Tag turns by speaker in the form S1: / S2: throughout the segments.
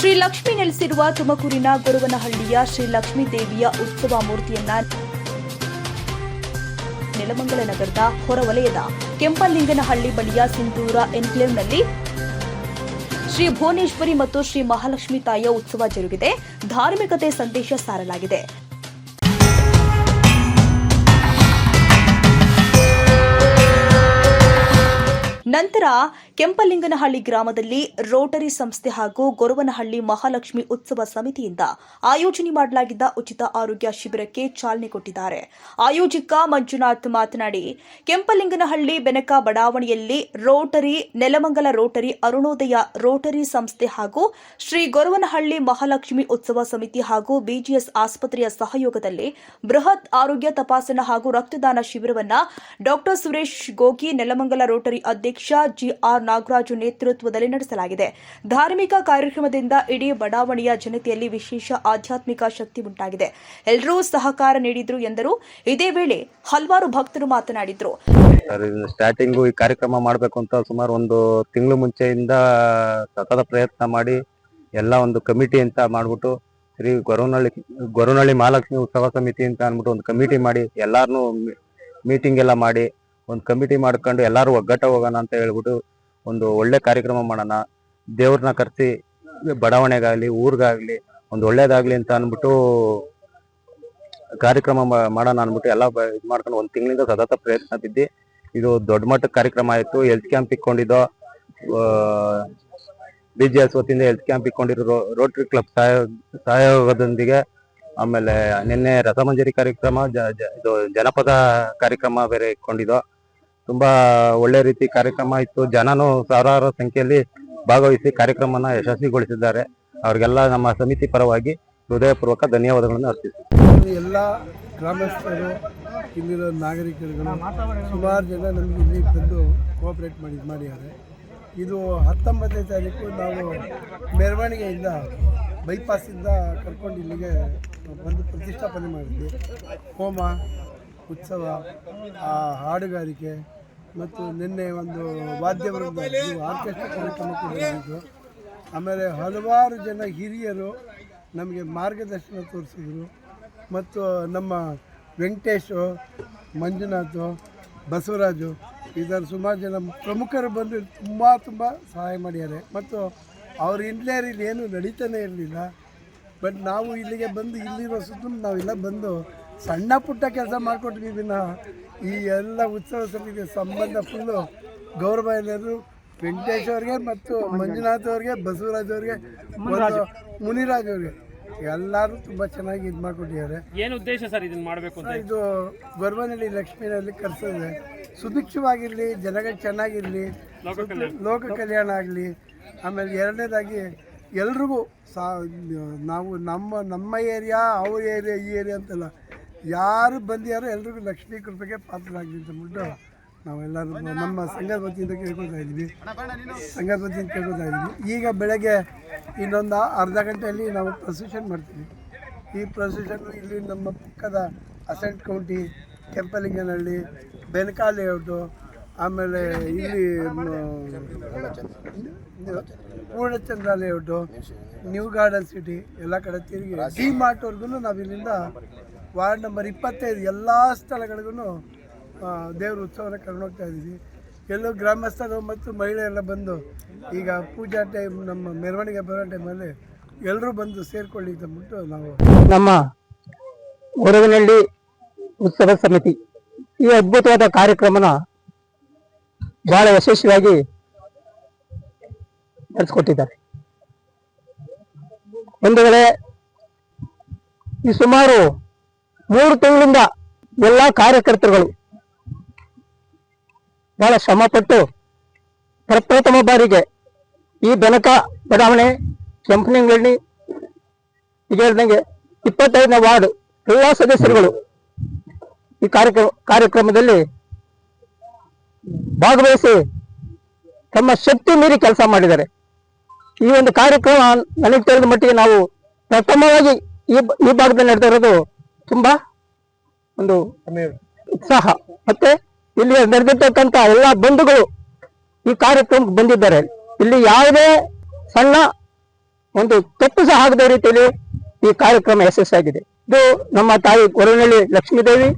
S1: ಶ್ರೀ ಲಕ್ಷ್ಮಿ ನೆಲೆಸಿರುವ ತುಮಕೂರಿನ ಗೊರವನಹಳ್ಳಿಯ ಶ್ರೀ ಲಕ್ಷ್ಮೀ ದೇವಿಯ ಉತ್ಸವ ಮೂರ್ತಿಯನ್ನ ನೆಲಮಂಗಲ ನಗರದ ಹೊರವಲಯದ ಕೆಂಪಲಿಂಗನಹಳ್ಳಿ ಬಳಿಯ ಸಿಂಧೂರ ಎನ್ಕ್ಲೇವ್ನಲ್ಲಿ ಶ್ರೀ ಭುವನೇಶ್ವರಿ ಮತ್ತು ಶ್ರೀ ಮಹಾಲಕ್ಷ್ಮಿ ತಾಯಿಯ ಉತ್ಸವ ಜರುಗಿದೆ. ಧಾರ್ಮಿಕತೆ ಸಂದೇಶ ಸಾರಲಾಗಿದೆ. ನಂತರ ಕೆಂಪಲಿಂಗನಹಳ್ಳಿ ಗ್ರಾಮದಲ್ಲಿ ರೋಟರಿ ಸಂಸ್ಥೆ ಹಾಗೂ ಗೊರವನಹಳ್ಳಿ ಮಹಾಲಕ್ಷ್ಮಿ ಉತ್ಸವ ಸಮಿತಿಯಿಂದ ಆಯೋಜನೆ ಮಾಡಲಾಗಿದ್ದ ಉಚಿತ ಆರೋಗ್ಯ ಶಿಬಿರಕ್ಕೆ ಚಾಲನೆ ಕೊಟ್ಟಿದ್ದಾರೆ. ಆಯೋಜಕ ಮಂಜುನಾಥ್ ಮಾತನಾಡಿ, ಕೆಂಪಲಿಂಗನಹಳ್ಳಿ ಬೆನಕ ಬಡಾವಣೆಯಲ್ಲಿ ರೋಟರಿ, ನೆಲಮಂಗಲ ರೋಟರಿ, ಅರುಣೋದಯ ರೋಟರಿ ಸಂಸ್ಥೆ ಹಾಗೂ ಶ್ರೀ ಗೊರವನಹಳ್ಳಿ ಮಹಾಲಕ್ಷ್ಮಿ ಉತ್ಸವ ಸಮಿತಿ ಹಾಗೂ ಬಿಜಿಎಸ್ ಆಸ್ಪತ್ರೆಯ ಸಹಯೋಗದಲ್ಲಿ ಬೃಹತ್ ಆರೋಗ್ಯ ತಪಾಸಣಾ ಹಾಗೂ ರಕ್ತದಾನ ಶಿಬಿರವನ್ನು ಡಾ ಸುರೇಶ್ ಗೋಗಿ, ನೆಲಮಂಗಲ ರೋಟರಿ ಅಧ್ಯಕ್ಷ ಜಿಆರ್ ನಾಗರಾಜು ನೇತೃತ್ವದಲ್ಲಿ ನಡೆಸಲಾಗಿದೆ. ಧಾರ್ಮಿಕ ಕಾರ್ಯಕ್ರಮದಿಂದ ಇಡೀ ಬಡಾವಣೆಯ ಜನತೆಯಲ್ಲಿ ವಿಶೇಷ ಆಧ್ಯಾತ್ಮಿಕ ಶಕ್ತಿ ಉಂಟಾಗಿದೆ. ಎಲ್ಲರೂ ಸಹಕಾರ ನೀಡಿದ್ರು ಎಂದರು. ಇದೇ ವೇಳೆ ಹಲವಾರು ಭಕ್ತರು ಮಾತನಾಡಿದ್ರು.
S2: ಸ್ಟಾರ್ಟಿಂಗ್ ಈ ಕಾರ್ಯಕ್ರಮ ಮಾಡಬೇಕು ಅಂತ ಸುಮಾರು ಒಂದು ತಿಂಗಳು ಮುಂಚೆಯಿಂದ ಸತತ ಪ್ರಯತ್ನ ಮಾಡಿ ಎಲ್ಲ ಒಂದು ಕಮಿಟಿ ಅಂತ ಮಾಡ್ಬಿಟ್ಟು ಶ್ರೀ ಗೊರವನಹಳ್ಳಿ ಮಹಾಲಕ್ಷ್ಮಿ ಉತ್ಸವ ಸಮಿತಿ ಅಂತ ಅಂದ್ಬಿಟ್ಟು ಒಂದು ಕಮಿಟಿ ಮಾಡಿ ಎಲ್ಲಾರನು ಮೀಟಿಂಗ್ ಎಲ್ಲ ಮಾಡಿ ಒಂದು ಕಮಿಟಿ ಮಾಡ್ಕೊಂಡು ಎಲ್ಲರೂ ಒಗ್ಗಟ್ಟ ಹೋಗೋಣ ಅಂತ ಹೇಳ್ಬಿಟ್ಟು ಒಂದು ಒಳ್ಳೆ ಕಾರ್ಯಕ್ರಮ ಮಾಡೋಣ, ದೇವ್ರನ್ನ ಕರೆಸಿ ಬಡಾವಣೆಗಾಗ್ಲಿ ಊರಿಗಾಗ್ಲಿ ಒಂದು ಒಳ್ಳೇದಾಗ್ಲಿ ಅಂತ ಅಂದ್ಬಿಟ್ಟು ಕಾರ್ಯಕ್ರಮ ಮಾಡೋಣ ಅಂದ್ಬಿಟ್ಟು ಎಲ್ಲ ಇದು ಮಾಡ್ಕೊಂಡು ಒಂದು ತಿಂಗಳಿಂದ ಸತತ ಪ್ರಯತ್ನ ಬಿದ್ದು ಇದು ದೊಡ್ಡ ಮಟ್ಟದ ಕಾರ್ಯಕ್ರಮ ಆಯಿತು. ಹೆಲ್ತ್ ಕ್ಯಾಂಪ್ ಇಟ್ಕೊಂಡಿದ್ದೋ ಬಿಜಿಎಸ್ ವತಿಯಿಂದ ಹೆಲ್ತ್ ಕ್ಯಾಂಪ್ ಇಟ್ಕೊಂಡಿರೋ ರೋಟರಿ ಕ್ಲಬ್ ಸಹಯೋಗದೊಂದಿಗೆ, ಆಮೇಲೆ ನಿನ್ನೆ ರಸಮಂಜರಿ ಕಾರ್ಯಕ್ರಮ, ಇದು ಜನಪದ ಕಾರ್ಯಕ್ರಮ ಬೇರೆ ಇಟ್ಕೊಂಡಿದ್ದೋ. ತುಂಬಾ ಒಳ್ಳೆ ರೀತಿ ಕಾರ್ಯಕ್ರಮ ಇತ್ತು. ಜನನು ಸಾವಿರಾರು ಸಂಖ್ಯೆಯಲ್ಲಿ ಭಾಗವಹಿಸಿ ಕಾರ್ಯಕ್ರಮನ ಯಶಸ್ವಿಗೊಳಿಸಿದ್ದಾರೆ. ಅವ್ರಿಗೆಲ್ಲ ನಮ್ಮ ಸಮಿತಿ ಪರವಾಗಿ ಹೃದಯಪೂರ್ವಕ ಧನ್ಯವಾದಗಳನ್ನು ಅರ್ಪಿಸ್ತೀವಿ.
S3: ಎಲ್ಲ ಗ್ರಾಮಸ್ಥರು, ಇಲ್ಲಿರೋ ನಾಗರಿಕರುಗಳು ಸುಮಾರು ಜನ ನಮಗೆ ಇಲ್ಲಿ ಬಂದು ಕೋಆಪರೇಟ್ ಮಾಡಿದ್ದಾರೆ. ಇದು 19ನೇ ತಾರೀಕು ನಾವು ಮೆರವಣಿಗೆಯಿಂದ ಬೈಪಾಸಿಂದ ಕರ್ಕೊಂಡು ಇಲ್ಲಿಗೆ ಬಂದು ಪ್ರತಿಷ್ಠಾಪನೆ ಮಾಡಿದ್ವಿ. ಹೋಮ, ಉತ್ಸವ, ಹಾಡುಗಾರಿಕೆ ಮತ್ತು ನಿನ್ನೆ ಒಂದು ವಾದ್ಯವೃಂದ ಆರ್ಕೆಸ್ಟ್ರಾ ಕಾರ್ಯಕ್ರಮ ಕೂಡ ಇತ್ತು. ಆಮೇಲೆ ಹಲವಾರು ಜನ ಹಿರಿಯರು ನಮಗೆ ಮಾರ್ಗದರ್ಶನ ತೋರಿಸಿದ್ರು. ಮತ್ತು ನಮ್ಮ ವೆಂಕಟೇಶು, ಮಂಜುನಾಥು, ಬಸವರಾಜು, ಇದರ ಸುಮಾರು ಜನ ಪ್ರಮುಖರು ಬಂದು ತುಂಬ ಸಹಾಯ ಮಾಡಿದ್ದಾರೆ. ಮತ್ತು ಅವ್ರ ಇಲ್ಲಿ ಏನೂ ನಡೀತಾನೆ ಇರಲಿಲ್ಲ. ಬಟ್ ನಾವು ಇಲ್ಲಿಗೆ ಬಂದು ಇಲ್ಲಿರೋ ಸುತ್ತ ನಾವೆಲ್ಲ ಬಂದು ಸಣ್ಣ ಪುಟ್ಟ ಕೆಲಸ ಮಾಡಿಕೊಟ್ವಿ ವಿನಃ ಈ ಎಲ್ಲ ಉತ್ಸವ ಸಮಿತಿಗೆ ಸಂಬಂಧ ಫುಲ್ಲು ಗೌರವ ಎಲ್ಲರೂ ವೆಂಕಟೇಶ್ ಅವ್ರಿಗೆ ಮತ್ತು ಮಂಜುನಾಥ್ ಅವ್ರಿಗೆ, ಬಸವರಾಜ್ ಅವ್ರಿಗೆ ಮತ್ತು ಮುನಿರಾಜ್ ಅವ್ರಿಗೆ ಎಲ್ಲರೂ ತುಂಬ ಚೆನ್ನಾಗಿ ಇದು ಮಾಡಿಕೊಟ್ಟಿದ್ದಾರೆ.
S4: ಏನು ಉದ್ದೇಶ ಸರ್ ಇದನ್ನು ಮಾಡಬೇಕು ಅಂತ?
S3: ಇದು ಗೊರವನಹಳ್ಳಿ ಲಕ್ಷ್ಮೀನಲ್ಲಿ ಕರೆಸೋದೆ ಸುಭಿಕ್ಷವಾಗಿರಲಿ, ಜನಗಳು ಚೆನ್ನಾಗಿರಲಿ, ಲೋಕ ಕಲ್ಯಾಣ ಆಗಲಿ. ಆಮೇಲೆ ಎರಡನೇದಾಗಿ ಎಲ್ರಿಗೂ ನಾವು ನಮ್ಮ ಏರಿಯಾ, ಅವ್ರ ಏರಿಯಾ, ಈ ಏರಿಯಾ ಅಂತಲ್ಲ, ಯಾರು ಬಂದಿಯಾರೋ ಎಲ್ರಿಗೂ ಲಕ್ಷ್ಮೀ ಕೃಪೆಗೆ ಪಾತ್ರರಾಗಲಿ ಅಂತಂದ್ಬಿಟ್ಟು ನಾವೆಲ್ಲರೂ ನಮ್ಮ ಸಂಘದ ವತಿಯಿಂದ ಕೇಳ್ಕೊತಾ ಇದ್ವಿ. ಈಗ ಬೆಳಗ್ಗೆ ಇನ್ನೊಂದು ಅರ್ಧ ಗಂಟೆಯಲ್ಲಿ ನಾವು ಪ್ರೊಸೆಷನ್ ಮಾಡ್ತೀವಿ. ಈ ಪ್ರೊಸೆಷನ್ ಇಲ್ಲಿ ನಮ್ಮ ಪಕ್ಕದ Ascent County, Kempalinganahalli, Benaka layout, ಆಮೇಲೆ ಇಲ್ಲಿ Poornachandra layout, New Garden City ಎಲ್ಲ ಕಡೆ ತಿರುಗಿ ಡಿ ಮಾರ್ಟ್ವರೆಗೂ ನಾವು ಇಲ್ಲಿಂದ ವಾರ್ಡ್ ನಂಬರ್ 25 ಎಲ್ಲ ಸ್ಥಳಗಳಿಗೂ ದೇವ್ರ ಉತ್ಸವನ ಕರ್ಕೊಂಡೋಗ್ತಾ ಇದ್ದೀವಿ. ಎಲ್ಲೋ ಗ್ರಾಮಸ್ಥರು ಮತ್ತು ಮಹಿಳೆಯರೆಲ್ಲ ಬಂದು ಈಗ ಪೂಜಾ ಟೈಮ್, ನಮ್ಮ ಮೆರವಣಿಗೆ ಬರೋ ಟೈಮಲ್ಲಿ ಎಲ್ಲರೂ ಬಂದು ಸೇರ್ಕೊಳ್ಳಿ ಅಂತಂದ್ಬಿಟ್ಟು ನಾವು
S5: ನಮ್ಮ ಗೊರವನಹಳ್ಳಿ ಉತ್ಸವ ಸಮಿತಿ ಈ ಅದ್ಭುತವಾದ ಕಾರ್ಯಕ್ರಮನ ಬಹಳ ಯಶಸ್ವಿಯಾಗಿ ನಡೆಸಿಕೊಟ್ಟಿದ್ದಾರೆ. ಒಂದು ವೇಳೆ ಈ ಸುಮಾರು 3 ತಿಂಗಳಿಂದ ಎಲ್ಲ ಕಾರ್ಯಕರ್ತರುಗಳು ಬಹಳ ಶ್ರಮಪಟ್ಟು ಪ್ರಪ್ರಥಮ ಬಾರಿಗೆ ಈ ಬೆನಕ ಬಡಾವಣೆ, ಕೆಂಪಲಿಂಗನಹಳ್ಳಿ, ಈಗ ಹೇಳ್ದಂಗೆ 25ನೇ ವಾರ್ಡ್ ಎಲ್ಲ ಸದಸ್ಯರುಗಳು ಈ ಕಾರ್ಯಕ್ರಮದಲ್ಲಿ ಭಾಗವಹಿಸಿ ತಮ್ಮ ಶಕ್ತಿ ಮೀರಿ ಕೆಲಸ ಮಾಡಿದ್ದಾರೆ. ಈ ಒಂದು ಕಾರ್ಯಕ್ರಮ ನನಗೆ ತಿಳಿದ ಮಟ್ಟಿಗೆ ನಾವು ಪ್ರಥಮವಾಗಿ ಈ ಭಾಗದಲ್ಲಿ ನಡೆತಾ ಇರೋದು ತುಂಬಾ ಒಂದು ಉತ್ಸಾಹ. ಮತ್ತೆ ಇಲ್ಲಿ ನಡೆದಿರ್ತಕ್ಕಂಥ ಎಲ್ಲ ಬಂಧುಗಳು ಈ ಕಾರ್ಯಕ್ರಮಕ್ಕೆ ಬಂದಿದ್ದಾರೆ. ಇಲ್ಲಿ ಯಾವುದೇ ಸಣ್ಣ ಒಂದು ತೊಟ್ಟು ಸಹ ಆಗದ ರೀತಿಯಲ್ಲಿ ಈ ಕಾರ್ಯಕ್ರಮ ಯಶಸ್ಸಾಗಿದೆ. ಇದು ನಮ್ಮ ತಾಯಿ ಗೊರವನಹಳ್ಳಿ ಲಕ್ಷ್ಮೀದೇವಿ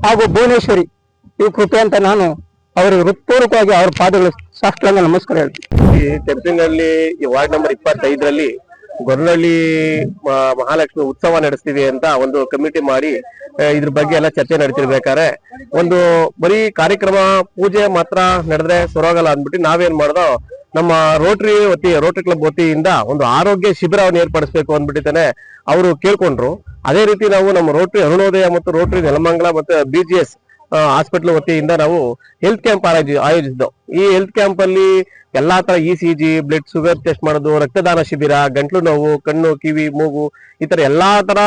S5: ಹಾಗೂ ಭುವನೇಶ್ವರಿ ಈ ಕೃಪೆ ಅಂತ ನಾನು ಅವರಿಗೆ ಹೃತ್ಪೂರ್ವಕವಾಗಿ ಅವರ ಪಾದಗಳು ಸಾಷ್ಟಾಂಗ ನಮಸ್ಕಾರ ಹೇಳ್ತೀನಿ.
S6: ಈ ಟೆಂಪಿನಲ್ಲಿ ವಾರ್ಡ್ ನಂಬರ್ 25ರಲ್ಲಿ ಗೊರವನಹಳ್ಳಿ ಮಹಾಲಕ್ಷ್ಮಿ ಉತ್ಸವ ನಡೆಸ್ತೀವಿ ಅಂತ ಒಂದು ಕಮಿಟಿ ಮಾಡಿ ಇದ್ರ ಬಗ್ಗೆ ಎಲ್ಲ ಚರ್ಚೆ ನಡೀತಿರ್ಬೇಕಾದ್ರೆ ಒಂದು ಬರೀ ಕಾರ್ಯಕ್ರಮ ಪೂಜೆ ಮಾತ್ರ ನಡೆದ್ರೆ ಸೊರೋಗಲ್ಲ ಅಂದ್ಬಿಟ್ಟು ನಾವೇನ್ ಮಾಡ್ದೋ ನಮ್ಮ ರೋಟರಿ ಕ್ಲಬ್ ವತಿಯಿಂದ ಒಂದು ಆರೋಗ್ಯ ಶಿಬಿರವನ್ನು ಏರ್ಪಡಿಸಬೇಕು ಅಂದ್ಬಿಟ್ಟಿದ್ದಾನೆ ಅವರು ಕೇಳ್ಕೊಂಡ್ರು. ಅದೇ ರೀತಿ ನಾವು ನಮ್ಮ ರೋಟರಿ ಅರುಣೋದಯ ಮತ್ತು ರೋಟರಿ ನೆಲಮಂಗಲ ಮತ್ತು BGS ಹಾಸ್ಪಿಟಲ್ ವತಿಯಿಂದ ನಾವು ಹೆಲ್ತ್ ಕ್ಯಾಂಪ್ ಆಯೋಜಿಸಿದ್ದು. ಈ ಹೆಲ್ತ್ ಕ್ಯಾಂಪ್ ಅಲ್ಲಿ ಎಲ್ಲಾ ತರ ECG, ಬ್ಲಡ್ ಶುಗರ್ ಟೆಸ್ಟ್ ಮಾಡೋದು, ರಕ್ತದಾನ ಶಿಬಿರ, ಗಂಟ್ಲು ನೋವು, ಕಣ್ಣು, ಕಿವಿ, ಮೂಗು ಈ ತರ ಎಲ್ಲಾ ತರ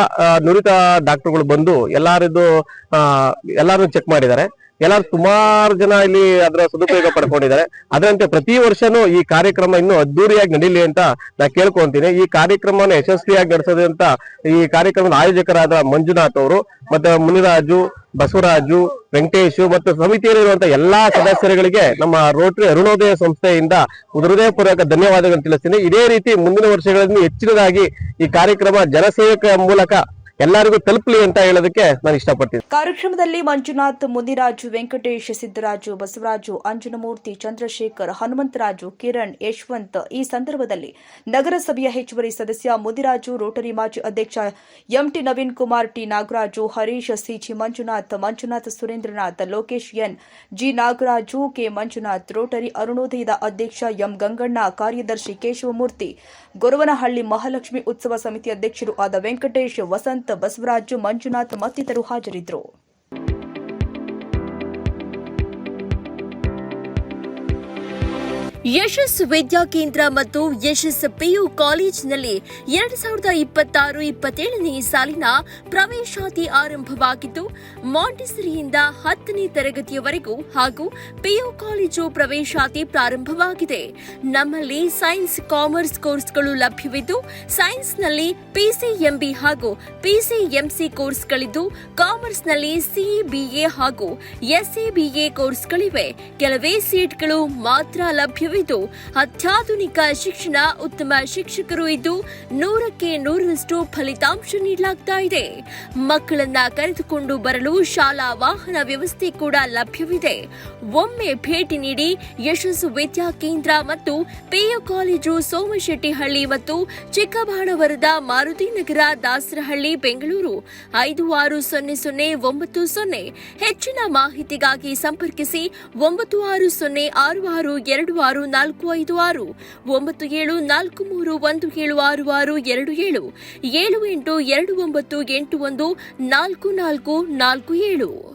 S6: ನುರಿತ ಡಾಕ್ಟರ್ಗಳು ಬಂದು ಎಲ್ಲಾರು ಚೆಕ್ ಮಾಡಿದ್ದಾರೆ. ಎಲ್ಲಾರು ಸುಮಾರು ಜನ ಇಲ್ಲಿ ಅದರ ಸದುಪಯೋಗ ಪಡ್ಕೊಂಡಿದ್ದಾರೆ. ಅದರಂತೆ ಪ್ರತಿ ವರ್ಷನೂ ಈ ಕಾರ್ಯಕ್ರಮ ಇನ್ನೂ ಅದ್ದೂರಿಯಾಗಿ ನಡೀಲಿ ಅಂತ ನಾ ಕೇಳ್ಕೊಂತೀನಿ. ಈ ಕಾರ್ಯಕ್ರಮವನ್ನು ಯಶಸ್ವಿಯಾಗಿ ನಡೆಸೋದು ಅಂತ ಈ ಕಾರ್ಯಕ್ರಮದ ಆಯೋಜಕರಾದ ಮಂಜುನಾಥ್ ಅವರು ಮತ್ತೆ ಮುನಿರಾಜು, ಬಸವರಾಜು, ವೆಂಕಟೇಶು ಮತ್ತು ಸಮಿತಿಯಲ್ಲಿರುವಂತಹ ಎಲ್ಲಾ ಸದಸ್ಯರುಗಳಿಗೆ ನಮ್ಮ ರೋಟರಿ ಅರುಣೋದಯ ಸಂಸ್ಥೆಯಿಂದ ಹೃದಯಪೂರ್ವಕ ಧನ್ಯವಾದಗಳನ್ನು ತಿಳಿಸ್ತೀನಿ. ಇದೇ ರೀತಿ ಮುಂದಿನ ವರ್ಷಗಳಲ್ಲಿ ಹೆಚ್ಚಿನದಾಗಿ ಈ ಕಾರ್ಯಕ್ರಮ ಜನಸೇವಕ ಮೂಲಕ ಎಲ್ಲರಿಗೂ ತಲುಪಲಿ ಅಂತ ಹೇಳೋದಕ್ಕೆ ನಾನು ಇಷ್ಟಪಡ್ತೀನಿ.
S1: ಕಾರ್ಯಕ್ರಮದಲ್ಲಿ ಮಂಜುನಾಥ್, ಮುನಿರಾಜು, ವೆಂಕಟೇಶ್, ಸಿದ್ದರಾಜು, ಬಸವರಾಜು, ಅಂಜನಮೂರ್ತಿ, ಚಂದ್ರಶೇಖರ್, ಹನುಮಂತರಾಜು, ಕಿರಣ್, ಯಶವಂತ್. ಈ ಸಂದರ್ಭದಲ್ಲಿ ನಗರಸಭೆಯ ಹೆಚ್ಚುವರಿ ಸದಸ್ಯ ಮುದಿರಾಜು, ರೋಟರಿ ಮಾಜಿ ಅಧ್ಯಕ್ಷ MT Naveen Kumar, T Nagaraju, Harish, CG Manjunath, Surendranath, Lokesh N, G Nagaraju, K Manjunath, Rotary ಅರುಣೋದಯದ ಅಧ್ಯಕ್ಷ M ಗಂಗಣ್ಣ, ಕಾರ್ಯದರ್ಶಿ ಕೇಶವಮೂರ್ತಿ, ಗೊರವನಹಳ್ಳಿ ಮಹಾಲಕ್ಷ್ಮಿ ಉತ್ಸವ ಸಮಿತಿ ಅಧ್ಯಕ್ಷರು ಆದ ವೆಂಕಟೇಶ್, ವಸಂತ್, ಬಸವರಾಜು, ಮಂಜುನಾಥ್ ಮತ್ತಿತರರು ಹಾಜರಿದ್ದರು.
S7: ಯಶಸ್ ವಿದ್ಯಾಕೇಂದ್ರ ಮತ್ತು ಯಶಸ್ PU ಕಾಲೇಜಿನಲ್ಲಿ 2026-27ನೇ ಸಾಲಿನ ಪ್ರವೇಶಾತಿ ಆರಂಭವಾಗಿದ್ದು, ಮಾಂಟಿಸರಿಯಿಂದ 10ನೇ ತರಗತಿಯವರೆಗೂ ಹಾಗೂ PU ಕಾಲೇಜು ಪ್ರವೇಶಾತಿ ಪ್ರಾರಂಭವಾಗಿದೆ. ನಮ್ಮಲ್ಲಿ ಸೈನ್ಸ್, ಕಾಮರ್ಸ್ ಕೋರ್ಸ್ಗಳು ಲಭ್ಯವಿದ್ದು, ಸೈನ್ಸ್ನಲ್ಲಿ PCMB ಹಾಗೂ PCMC ಕೋರ್ಸ್ಗಳಿದ್ದು, ಕಾಮರ್ಸ್ನಲ್ಲಿ CA, BA ಹಾಗೂ SABA ಕೋರ್ಸ್ಗಳಿವೆ. ಕೆಲವೇ ಸೀಟ್ಗಳು ಮಾತ್ರ ಲಭ್ಯವಿದ್ದು, ಅತ್ಯಾಧುನಿಕ ಶಿಕ್ಷಣ, ಉತ್ತಮ ಶಿಕ್ಷಕರು ಇದ್ದು 100ಕ್ಕೆ 100ರಷ್ಟು ಫಲಿತಾಂಶ ನೀಡಲಾಗ್ತಾ ಇದೆ. ಮಕ್ಕಳನ್ನ ಕರೆದುಕೊಂಡು ಬರಲು ಶಾಲಾ ವಾಹನ ವ್ಯವಸ್ಥೆ ಕೂಡ ಲಭ್ಯವಿದೆ. ಒಮ್ಮೆ ಭೇಟಿ ನೀಡಿ. ಯಶಸ್ಸು ವಿದ್ಯಾಕೇಂದ್ರ ಮತ್ತು PU ಕಾಲೇಜು, ಸೋಮಶೆಟ್ಟಿಹಳ್ಳಿ ಮತ್ತು ಚಿಕ್ಕಬಾಣವರದ, ಮಾರುತಿನಗರ, ದಾಸರಹಳ್ಳಿ, ಬೆಂಗಳೂರು 560090. ಹೆಚ್ಚಿನ ಮಾಹಿತಿಗಾಗಿ ಸಂಪರ್ಕಿಸಿ 9606626456, 9743176627, 7829814447.